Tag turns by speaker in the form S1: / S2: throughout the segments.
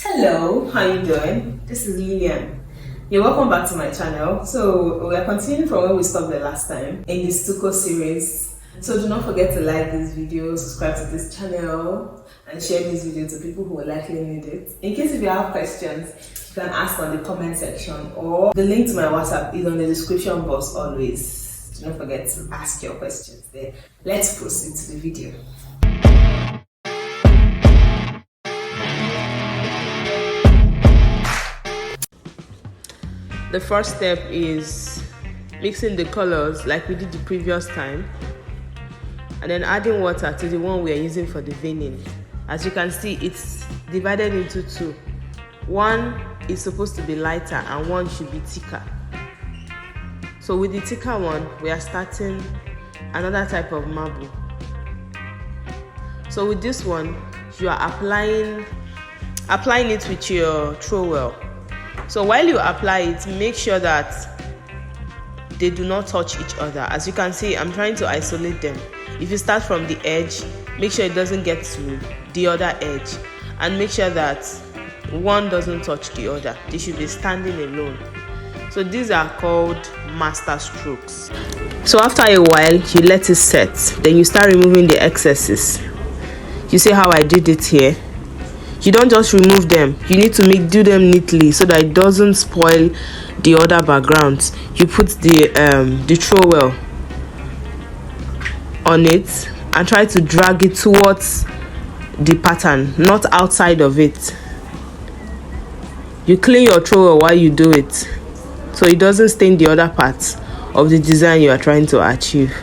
S1: Hello, how you doing? This is Lillian. You're welcome back to my channel. So we are continuing from where we stopped the last time in the stucco series. So do not forget to like this video, subscribe to this channel, and share this video to people who will likely need it. In case if you have questions, you can ask on the comment section, or the link to my WhatsApp is on the description box always. Do not forget to ask your questions there. Let's proceed to the video. The first step is mixing the colors like we did the previous time, and then adding water to the one we are using for the veining. As you can see, it's divided into two. One is supposed to be lighter and one should be thicker. So with the thicker one, we are starting another type of marble. So with this one, you are applying it with your trowel. So while you apply it, make sure that they do not touch each other. As you can see, I'm trying to isolate them. If you start from the edge, make sure it doesn't get to the other edge, and make sure that one doesn't touch the other. They should be standing alone. So these are called master strokes. So after a while, you let it set. Then you start removing the excesses. You see how I did it here? You don't just remove them. You need to do them neatly so that it doesn't spoil the other backgrounds. You put the trowel on it and try to drag it towards the pattern, not outside of it. You clean your trowel while you do it so it doesn't stain the other parts of the design you are trying to achieve.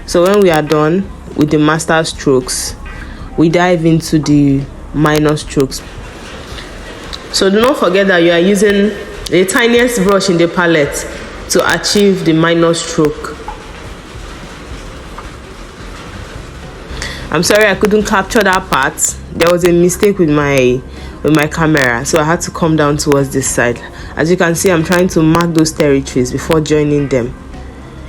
S1: So when we are done with the master strokes, we dive into the minor strokes. So do not forget that you are using the tiniest brush in the palette to achieve the minor stroke. I'm sorry I couldn't capture that part. There was a mistake with my camera, so I had to come down towards this side. As you can see, I'm trying to mark those territories before joining them.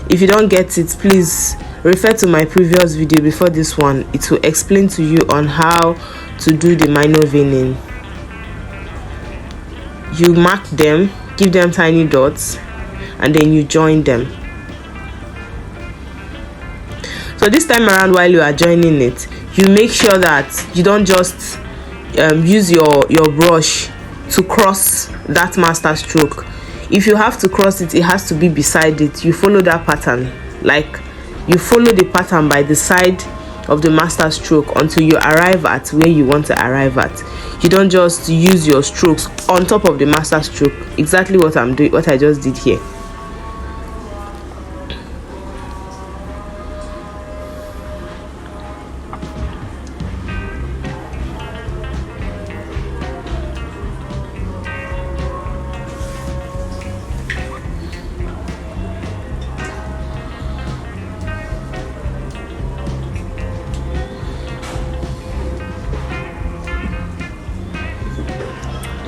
S1: If you don't get it, please refer to my previous video before this one. It will explain to you on how to do the minor veining. You mark them, give them tiny dots, and then you join them. So this time around, while you are joining it, you make sure that you don't just use your brush to cross that master stroke. If you have to cross it, it has to be beside it. You follow that pattern, like you follow the pattern by the side of the master stroke until you arrive at where you want to arrive at. You don't just use your strokes on top of the master stroke. Exactly what I'm doing, what I just did here.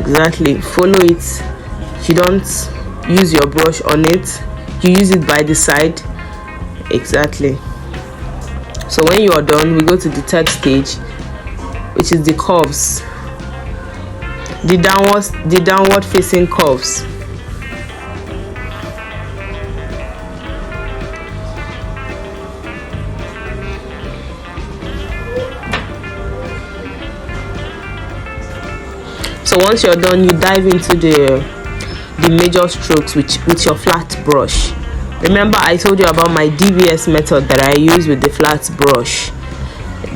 S1: Exactly, follow it. You don't use your brush on it, you use it by the side. Exactly. So when you are done, we go to the third stage, which is the curves, the downward facing curves. So once you're done, you dive into the major strokes with your flat brush. Remember, I told you about my DBS method that I use with the flat brush.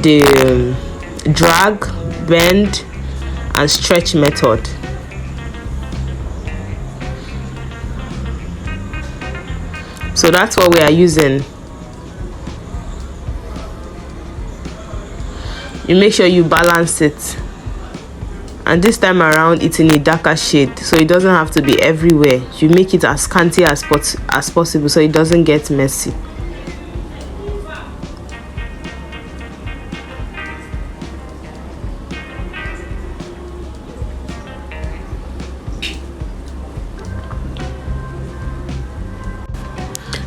S1: The drag, bend, and stretch method. So that's what we are using. You make sure you balance it. And this time around, it's in a darker shade, so it doesn't have to be everywhere. You make it as scanty as possible so it doesn't get messy.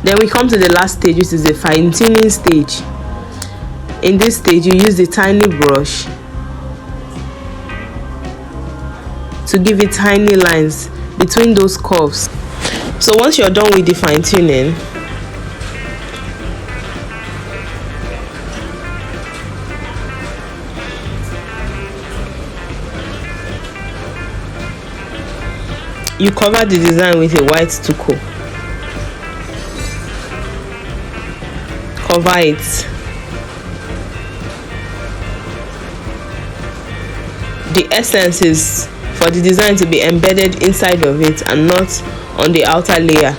S1: Then we come to the last stage, which is the fine-tuning stage. In this stage, you use the tiny brush to give it tiny lines between those curves. So once you're done with the fine tuning, you cover the design with a white stucco. Cover it. The essence is for the design to be embedded inside of it and not on the outer layer.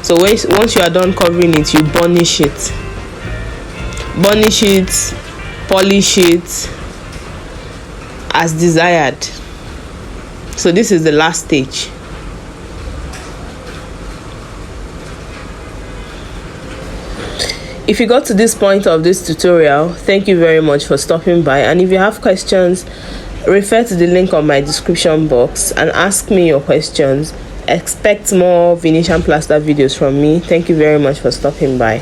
S1: So once you are done covering it, you burnish it. Burnish it, polish it as desired. So this is the last stage. If you got to this point of this tutorial, thank you very much for stopping by, and if you have questions, refer to the link on my description box and ask me your questions. Expect more Venetian plaster videos from me. Thank you very much for stopping by.